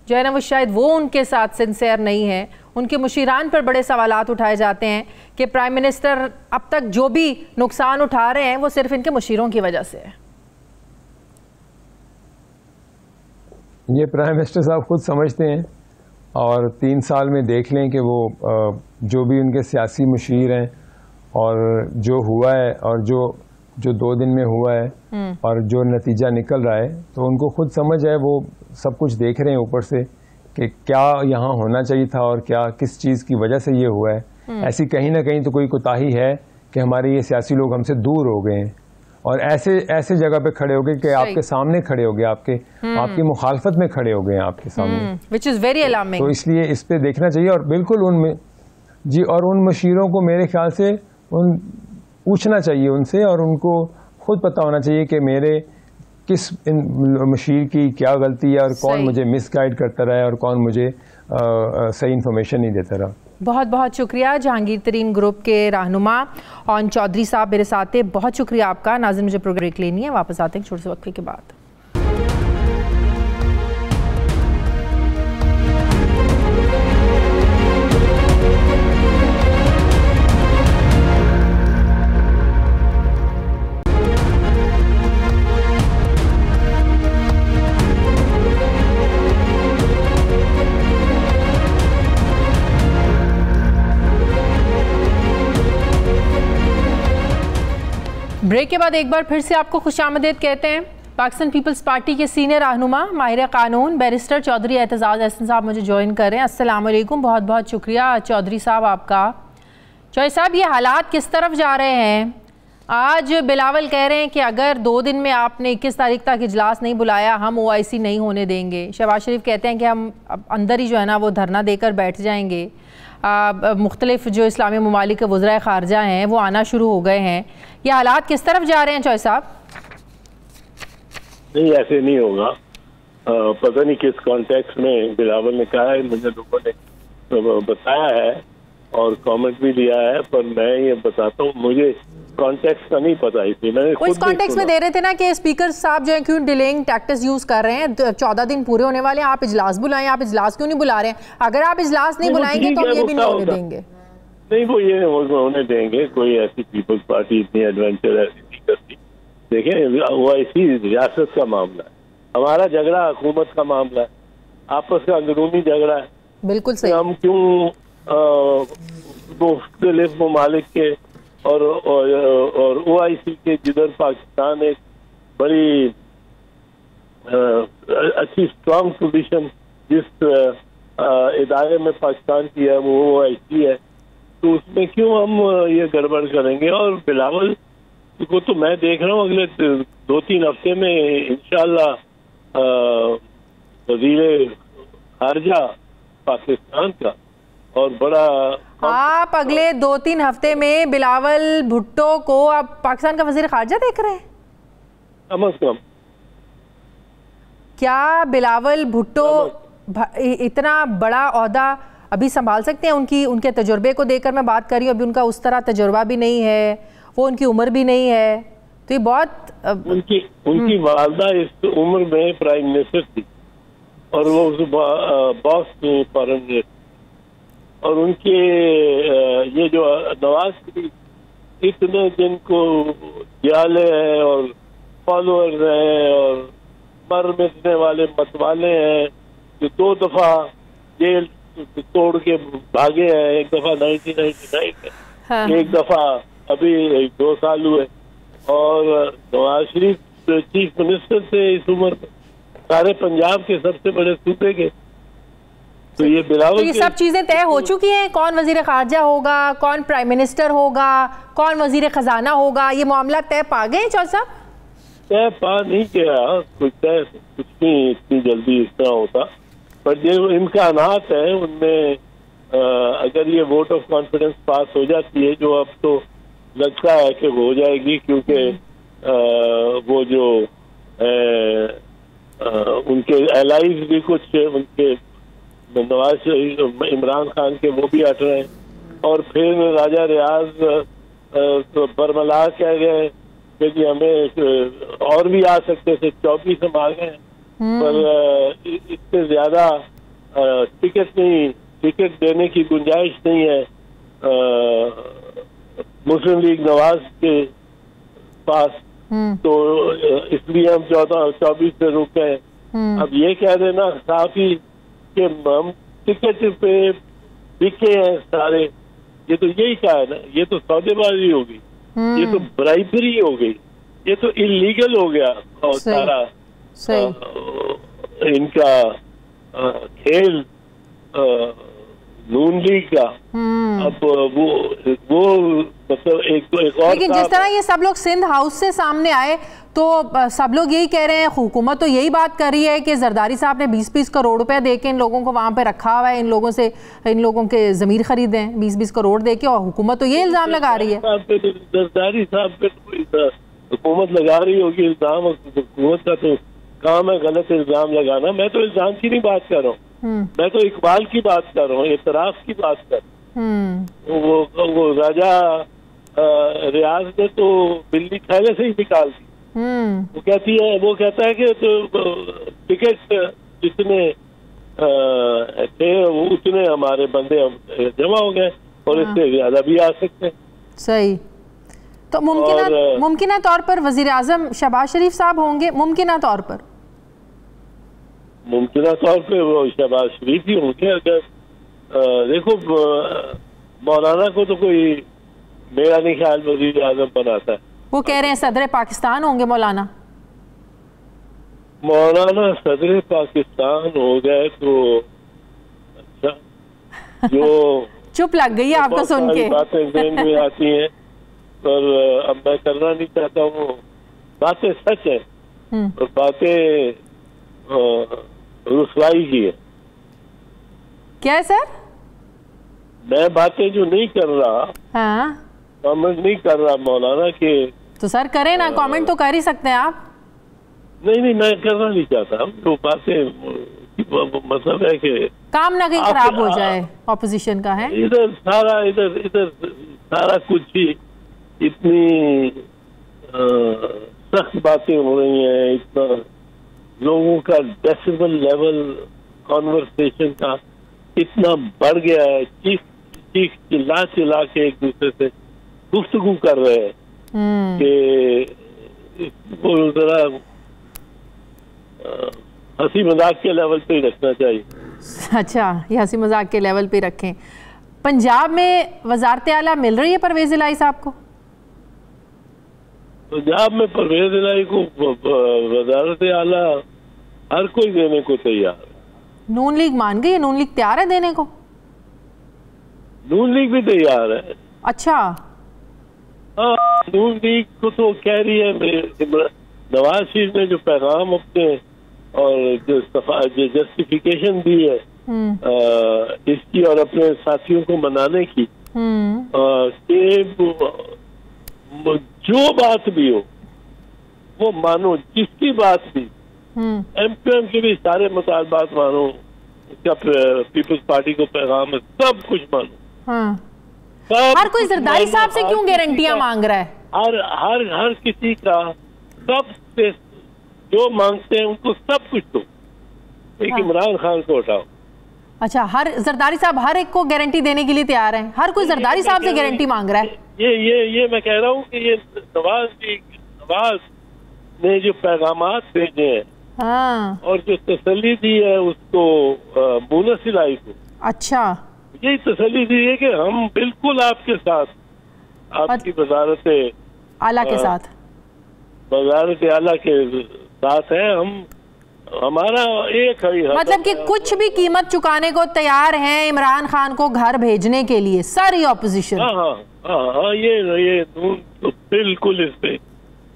जो है ना, वो शायद वो उनके साथ सिंसियर नहीं है। उनके मुशीरान पर बड़े सवालात उठाए जाते हैं कि प्राइम मिनिस्टर अब तक जो भी नुकसान उठा रहे हैं वो सिर्फ इनके मुशीरों की वजह से है। ये प्राइम मिनिस्टर साहब खुद समझते हैं और 3 साल में देख लें कि वो जो भी उनके सियासी मुशीर हैं और जो हुआ है और जो जो 2 दिन में हुआ है और जो नतीजा निकल रहा है, तो उनको खुद समझ है, वो सब कुछ देख रहे हैं ऊपर से कि क्या यहाँ होना चाहिए था और क्या किस चीज़ की वजह से ये हुआ है। ऐसी कहीं ना कहीं तो कोई कोताही है कि हमारे ये सियासी लोग हमसे दूर हो गए हैं और ऐसे जगह पे खड़े हो गए कि आपके सामने खड़े हो गए, आपकी मुखालफत में खड़े हो गए आपके सामने, व्हिच इज वेरी अलार्मिंग। तो इसलिए इस पे देखना चाहिए और बिल्कुल उन मशीरों को मेरे ख्याल से पूछना चाहिए उनसे और उनको खुद पता होना चाहिए कि मेरे किस मशीर की क्या गलती है और कौन मुझे मिसगाइड करता रहा है और कौन मुझे सही इन्फॉर्मेशन नहीं देता रहा। बहुत बहुत शुक्रिया जहांगीर तरीन ग्रुप के रहनुमा और चौधरी साहब मेरे साथ थे, बहुत शुक्रिया आपका। नाज़रीन मुझे प्रोग्राम ब्रेक लेनी है, वापस आते हैं छोटे से वक्फे के बाद। ब्रेक के बाद एक बार फिर से आपको खुशामदीद कहते हैं। पाकिस्तान पीपल्स पार्टी के सीनियर रहनुमा माहिर कानून बैरिस्टर चौधरी एतजाज़ अहसन साहब मुझे ज्वाइन कर रहे हैं। अस्सलाम वालेकुम, बहुत बहुत शुक्रिया चौधरी साहब आपका। चौधरी साहब, ये हालात किस तरफ जा रहे हैं? आज बिलावल कह रहे हैं कि अगर 2 दिन में आपने 21 तारीख तक इजलास नहीं बुलाया हम OIC नहीं होने देंगे। शहबाज शरीफ कहते हैं कि हम अंदर ही जो है ना वो धरना देकर बैठ जाएंगे। मुख्तलिफ जो इस्लामी ममालिक के वज़राए ख़ारजा हैं वो आना शुरू हो गए हैं। ये हालात किस तरफ जा रहे हैं चौधरी साहब? नहीं, ऐसे नहीं होगा। पता नहीं किस कॉन्टेक्स्ट में बिलावल ने कहा है, मुझे लोगों ने बताया है और कमेंट भी दिया है, पर मैं ये बताता हूँ मुझे कॉन्टेक्स्ट का नहीं पता। इसलिए मैंने इस कॉन्टेक्स्ट में दे रहे थे ना कि स्पीकर साहब जो है क्यों डिलेइंग टैक्टिक्स यूज कर रहे हैं, 14 दिन पूरे होने वाले हैं, आप इजलास बुलाएं, आप इजलास क्यों नहीं बुला रहे हैं? अगर आप इजलास नहीं बुलाएंगे तो हम ये भी नहीं होने देंगे। नहीं, वो ये होने देंगे। कोई ऐसी पीपल्स पार्टी इतनी एडवेंचर ऐसी नहीं करती। देखें, OIC रियासत का मामला है, हमारा झगड़ा हुकूमत का मामला है, आपस का अंदरूनी झगड़ा है। बिल्कुल सही। हम क्यों मुख्तलिफ ममालिक के और OIC के, जिधर पाकिस्तान एक बड़ी अच्छी स्ट्रांग पोजीशन जिस इदारे में पाकिस्तान की है वो OIC है, तो उसमें क्यों हम ये गड़बड़ करेंगे? और बिलावल को तो मैं देख रहा हूँ अगले 2-3 हफ्ते में इंशाल्लाह वज़ीर खारजा पाकिस्तान का और बड़ा, आप अगले 2-3 हफ्ते में बिलावल भुट्टो को आप पाकिस्तान का वज़ीर खारजा देख रहे हैं? कम से कम क्या बिलावल भुट्टो इतना बड़ा ओहदा अभी संभाल सकते हैं? उनके तजुर्बे को देखकर मैं बात कर रही हूँ। अभी उनका उस तरह तजुर्बा भी नहीं है, वो उनकी उम्र भी नहीं है, तो ये बहुत उनकी वालदा इस उम्र में प्राइम मिनिस्टर थी और वो बॉस थी फॉरेन मिनिस्टर, और उनके ये जो नवाज शरीफ इतने जिनको जाले हैं और फॉलोअर्स हैं और मर मिटने वाले मतवाले हैं, जो 2 दफा जेल तोड़ के भागे हैं। एक दफा 1999 में, हाँ। एक दफा अभी 2 साल हुए, और नवाज शरीफ चीफ मिनिस्टर थे इस उम्र में, सारे पंजाब के सबसे बड़े सूबे के। तो ये बिलावल, तो ये सब चीजें तय हो चुकी हैं, कौन वजीर खारजा होगा, कौन प्राइम मिनिस्टर होगा, कौन वजीर खजाना होगा, ये मामला तय पा गए चौधरी साहब? तय पा नहीं किया, कुछ नहीं इतनी जल्दी इस तरह होता, पर जो इम्कानात है उनमें अगर ये वोट ऑफ कॉन्फिडेंस पास हो जाती है, जो अब तो लगता है कि हो जाएगी, क्योंकि वो जो उनके एलाइज भी कुछ उनके नवाज इमरान खान के वो भी हट रहे हैं, और फिर राजा रियाज बरमला कह गए कि हमें और भी आ सकते थे, 24 हम आ गए, पर इससे ज्यादा टिकट देने की गुंजाइश नहीं है मुस्लिम लीग नवाज के पास, तो इसलिए हम 24 से रुक गए। अब ये कह देना साफ ही कि हम टिकट पे बिके हैं सारे, ये तो यही कहा है ना, ये तो सौदेबाजी हो गई, ये तो ब्राइबरी हो गई। ये तो इलीगल हो गया और सारा इनका खेल नून लीग का। अब वो मतलब एक और, लेकिन जिस तरह ये सब लोग सिंध हाउस से सामने आए तो सब लोग यही कह रहे हैं, हुकूमत तो यही बात कर रही है कि जरदारी साहब ने 20-20 करोड़ रुपए दे के इन लोगों को वहां पे रखा हुआ है, इन लोगों के जमीर खरीदे हैं 20-20 करोड़ दे के, और हुकूमत तो ये इल्जाम लगा रही है। जरदारी साहब पे हुकूमत लगा रही होगी इल्जाम, हुकूमत का तो काम है गलत इल्जाम लगाना। मैं तो इल्जाम की नहीं बात कर रहा हूँ, मैं तो इकबाल की बात कर रहा हूँ, इतराफ की बात कर रहा हूँ। वो राजा रियाज ने तो बिल्ली थैले से ही निकाल दी। वो कहता है कि तो टिकट जितने थे उतने हमारे बंदे जमा हो गए और इससे ज्यादा भी आ सकते हैं। सही। तो मुमकिना तौर पर वजीर आजम शहबाज शरीफ साहब होंगे, मुमकिना तौर पर वो शहबाज शरीफ ही होंगे। अगर देखो मौलाना को तो कोई मेरा नहीं ख्याल वजीर आजम बनाता है। वो कह रहे हैं सदर पाकिस्तान होंगे मौलाना सदर पाकिस्तान हो गए तो अच्छा, जो चुप लग गई है आपको सुन के, बातें ज़हन में आती हैं पर अब मैं करना नहीं चाहता हूँ। बातें सच है और बातें रुसवाई की है। क्या है सर? मैं बातें जो नहीं कर रहा, कमेंट नहीं कर रहा मौलाना के, तो सर करें ना, कमेंट तो कर ही सकते हैं आप। नहीं मैं करना नहीं चाहता। तो बातें मतलब है कि काम ना कहीं खराब हो जाए ऑपोजिशन का है। इधर सारा कुछ ही इतनी सख्त बातें हो रही हैं, इतना लोगों का डेसिबल लेवल कॉन्वर्सेशन का इतना बढ़ गया है, चीख चिल्ला के एक दूसरे से गुफ्तगू कर रहे हैं कि वो जरा हंसी मजाक के लेवल पे ही रखना चाहिए। अच्छा, ये हंसी मजाक के लेवल पे रखें। पंजाब में वजारत आला मिल रही है परवेज इलाही साहब को? पंजाब में परवेज इलाही को वजारत आला हर कोई देने को तैयार है। नून लीग मान गई है? नून लीग तैयार है देने को? नून लीग भी तैयार है। अच्छा, हाँ, नून लीग को तो कह रही है, नवाज शरीफ ने जो पैगाम अपने और जो जस्टिफिकेशन दी है इसकी और अपने साथियों को मनाने की, कि जो बात भी हो वो मानो, जिसकी बात भी, एमक्यूएम के भी सारे मुतालबात मानो, उसका पीपल्स पार्टी को पैगाम है, सब कुछ मानो। हर कोई जरदारी साहब से क्यों गारंटियां मांग रहा है? हर किसी का सब से जो मांगते हैं उनको सब कुछ दो, एक इमरान खान को हटाओ। अच्छा, हर जरदारी साहब हर एक को गारंटी देने के लिए तैयार हैं? हर कोई जरदारी साहब से गारंटी मांग रहा है? ये मैं कह रहा हूँ कि ये नवाज ने जो पैगामात भेजे हैं और जो तसल्ली दी है उसको बोनस इलाही को, अच्छा, यही तसल्ली दी है कि हम बिल्कुल आपके साथ, आपकी वजारत आला के साथ, वजारत आला के साथ है हम। हमारा एक है, मतलब कि कुछ भी कीमत चुकाने को तैयार हैं इमरान खान को घर भेजने के लिए सारी ऑपोजिशन। हाँ, ये तो बिल्कुल इस पे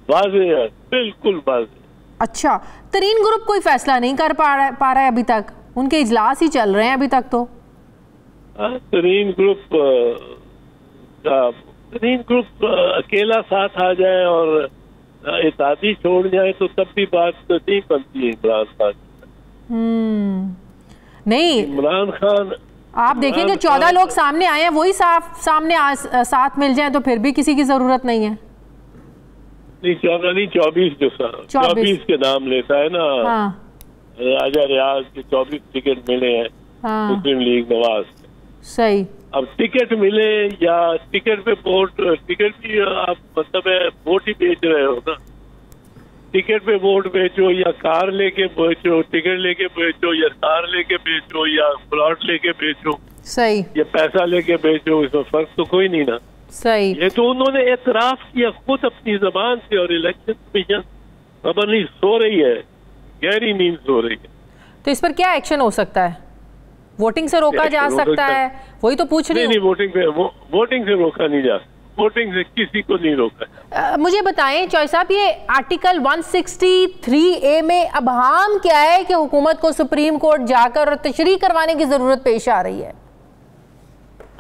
वाज़ेह है, बिल्कुल वाज़ेह। अच्छा, तरीन ग्रुप कोई फैसला नहीं कर पा रहा है अभी तक? उनके इजलास ही चल रहे हैं अभी तक तो। तरीन ग्रुप अकेला साथ आ जाए और इत्तेहादी छोड़ जाए तो तब भी बात नहीं बनती है इमरान खान। नहीं, इमरान खान आप देखेंगे 14 लोग सामने आए हैं, वही साथ मिल जाएं तो फिर भी किसी की जरूरत नहीं है। नहीं, 14 नहीं, 24 जो 24 के नाम लेता है ना। राजा रियाज के 24 टिकट मिले हैं मुस्लिम लीग नवाज। सही। अब टिकट मिले या टिकट पे वोट, टिकट भी आप मतलब है वोट ही बेच रहे हो ना। टिकट पे वोट बेचो या कार लेके बेचो, टिकट लेके बेचो या कार लेके बेचो या प्लॉट लेके बेचो, सही, या पैसा लेके बेचो, इसमें फर्क तो कोई नहीं ना। सही। ये तो उन्होंने एतराफ किया खुद अपनी जबान से, और इलेक्शन कमीशन खबर नहीं सो रही है, गहरी नींद सो रही है। तो इस पर क्या एक्शन हो सकता है? वोटिंग से रोका जा सकता है? वही तो पूछ रही हूँ। नहीं, वोटिंग से रोका नहीं जा सकता, वोटिंग से किसी को नहीं रोका। मुझे बताएं चॉइस साहब, ये आर्टिकल 163A में अबहाम क्या है कि हुकूमत को सुप्रीम कोर्ट जाकर तशरीह करवाने की जरूरत पेश आ रही है?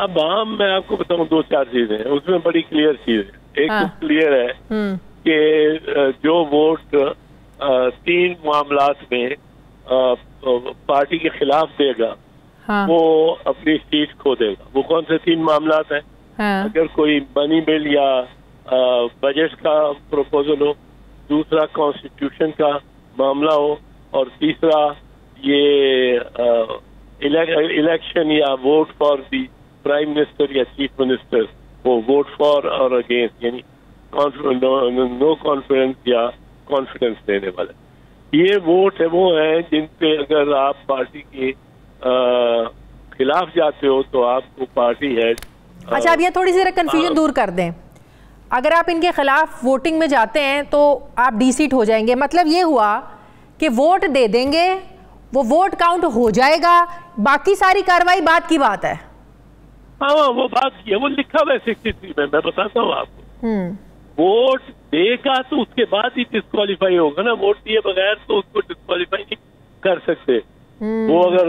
अब मैं आपको बताऊं 2-4 चीजें हैं, उसमें बड़ी क्लियर चीज है। एक तो क्लियर है कि जो वोट 3 मामलात में पार्टी के खिलाफ देगा, वो अपनी सीट खो देगा। वो कौन से 3 मामलात हैं? अगर कोई मनी बिल या बजट का प्रपोजल हो, दूसरा कॉन्स्टिट्यूशन का मामला हो, और तीसरा ये इलेक्शन या vote for the prime minister या चीफ मिनिस्टर, वो वोट फॉर और अगेंस्ट, यानी नो कॉन्फिडेंस या कॉन्फिडेंस देने वाले। ये वोट है वो है जिन पे अगर आप पार्टी के खिलाफ जाते हो तो आपको पार्टी हेड। अच्छा, अब ये थोड़ी सी कंफ्यूजन दूर कर दें। अगर आप इनके खिलाफ वोटिंग में जाते हैं तो आप डी-सीट हो जाएंगे, मतलब ये हुआ कि वोट दे देंगे, वो वोट काउंट हो जाएगा, बाकी सारी कार्रवाई बाद की बात है। हाँ, वो बात की है, वो लिखा हुआ है 63 में, मैं बताता हूँ आपको। वोट देगा तो उसके बाद ही डिस्क्वालीफाई होगा ना, वोट दिए बगैर तो उसको डिस्क्वालीफाई नहीं कर सकते। वो अगर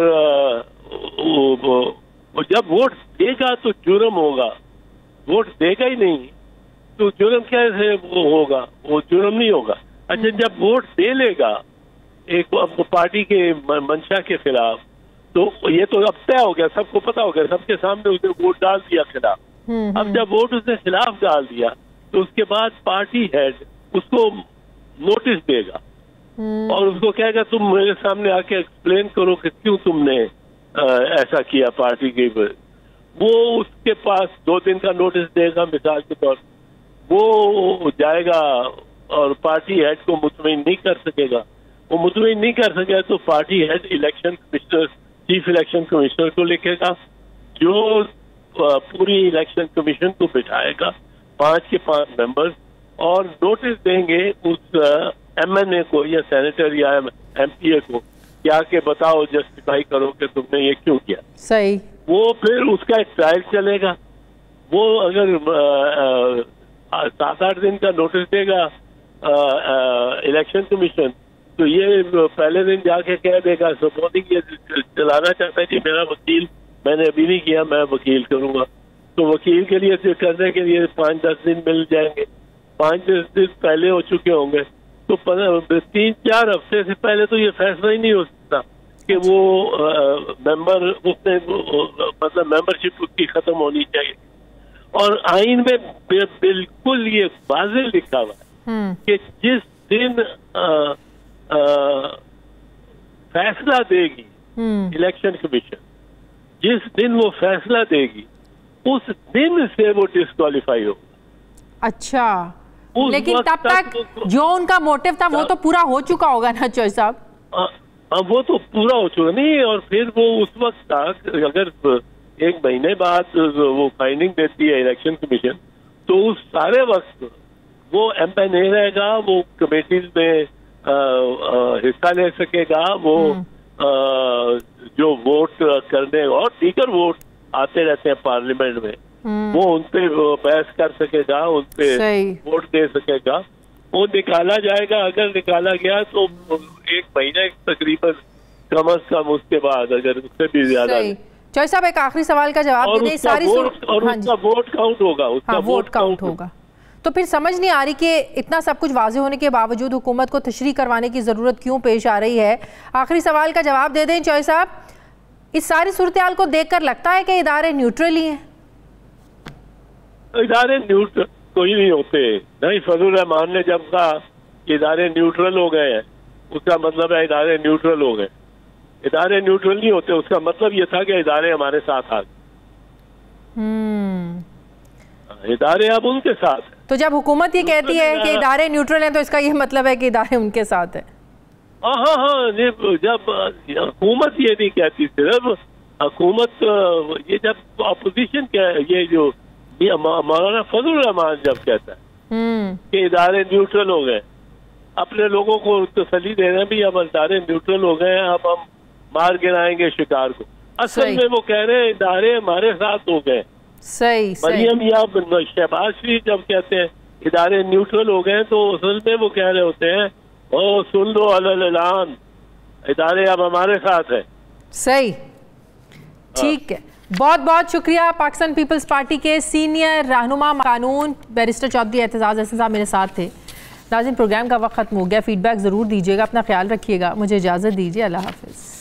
वो जब वोट देगा तो जुर्म होगा, वोट देगा ही नहीं तो जुर्म कैसे वो होगा? वो जुर्म नहीं होगा। अच्छा, जब वोट दे लेगा एक पार्टी के मंशा के खिलाफ, तो ये तो अब तय हो गया, सबको पता हो गया, सबके सामने उसने वोट डाल दिया खिलाफ। अब जब वोट उसने खिलाफ डाल दिया तो उसके बाद पार्टी हेड उसको नोटिस देगा और उसको कहेगा तुम मेरे सामने आके एक्सप्लेन करो कि क्यों तुमने ऐसा किया पार्टी के। वो उसके पास 2 दिन का नोटिस देगा मिसाल के तौर, वो जाएगा और पार्टी हेड को मुतमईन नहीं कर सकेगा। वो मुतमईन नहीं कर सकेगा तो party head election commissioner, chief election commissioner को लिखेगा, जो पूरी इलेक्शन कमीशन को बिठाएगा 5 के 5 मेंबर्स, और नोटिस देंगे उस एमएनए को या सेनेटर या एमपीए को क्या के बताओ, जस्टिफाई करो कि तुमने ये क्यों किया। सही। वो फिर उसका एक ट्रायल चलेगा। वो अगर 7-8 दिन का नोटिस देगा इलेक्शन कमीशन, तो ये पहले दिन जाके कह देगा सपोर्टिंग ये चलाना चाहता है कि मेरा वकील, मैंने अभी नहीं किया, मैं वकील करूंगा। तो वकील के लिए करने के लिए 5-10 दिन मिल जाएंगे। 5-10 दिन पहले हो चुके होंगे तो 3-4 हफ्ते से पहले तो ये फैसला ही नहीं हो सकता कि वो मेंबर उसने मतलब मेंबरशिप उसकी खत्म होनी चाहिए। और आइन में बिल्कुल ये वाज़ेह लिखा हुआ है कि जिस दिन फैसला देगी इलेक्शन कमीशन, जिस दिन वो फैसला देगी उस दिन से वो डिस्क्वालीफाई होगा। अच्छा, लेकिन तब तक जो उनका मोटिव था वो तो पूरा हो चुका होगा ना चॉइस साहब? वो तो पूरा हो चुका नहीं, और फिर वो उस वक्त तक अगर 1 महीने बाद वो फाइंडिंग देती है इलेक्शन कमीशन, तो उस सारे वक्त वो एमपी नहीं रहेगा, वो कमेटीज में हिस्सा ले सकेगा, वो जो वोट करने और दीगर वोट आते रहते हैं पार्लियामेंट में, वो उनपे बहस कर सकेगा, उनपे वोट दे सकेगा। वो निकाला जाएगा, अगर निकाला गया तो 1 महीने तकरीबन कम से कम, उसके बाद अगर उससे भी ज्यादा। चॉइस साहब, एक आखिरी सवाल का जवाब दे दें। सारी उसका वोट काउंट होगा, उसका वोट काउंट होगा। तो फिर समझ नहीं आ रही कि इतना सब कुछ वाज़ेह होने के बावजूद हुकूमत को तशरीह करवाने की ज़रूरत क्यों पेश आ रही है? आखिरी सवाल का जवाब दे दें चॉइस साहब। इस सारी सूरत-ए-हाल को देखकर लगता है कि इदारे न्यूट्रल ही हैं? इदारे न्यूट्रल कोई नहीं होते। नहीं, फजल रहमान ने जब कहा कि इदारे न्यूट्रल हो गए हैं, उसका मतलब है इदारे न्यूट्रल हो गए। इदारे न्यूट्रल नहीं होते, उसका मतलब ये था कि इदारे हमारे साथ आ गए। इदारे अब उनके साथ है। तो जब हुकूमत ये कहती है कि इदारे न्यूट्रल हैं तो इसका ये मतलब है कि इदारे उनके साथ है? हाँ, जब हुकूमत ये नहीं कहती, सिर्फ हुकूमत ये जब अपोजिशन ये जो ये मौलाना फजलुर रहमान जब कहता है कि इदारे न्यूट्रल हो गए, अपने लोगों को तसल्ली देना भी अब इदारे न्यूट्रल हो गए, अब हम मार गिराएंगे शिकार को। असल में वो कह रहे हैं इदारे हमारे साथ हो गए। सही मरियम या शहबाज शरीफ जब कहते हैं इदारे न्यूट्रल हो गए, तो असल में वो कह रहे होते हैं ओ सुन लो अल-ऐलान, इदारे अब हमारे साथ है। सही, ठीक है। बहुत बहुत शुक्रिया। पाकिस्तान पीपल्स पार्टी के सीनियर रहनुमा कानून बैरिस्टर चौधरी एतजाज़ हसन साहब मेरे साथ थे। नाज़रीन, प्रोग्राम का वक्त खत्म हो गया। फीडबैक ज़रूर दीजिएगा, अपना ख्याल रखिएगा। मुझे इजाज़त दीजिए, अल्लाह हाफ़िज़।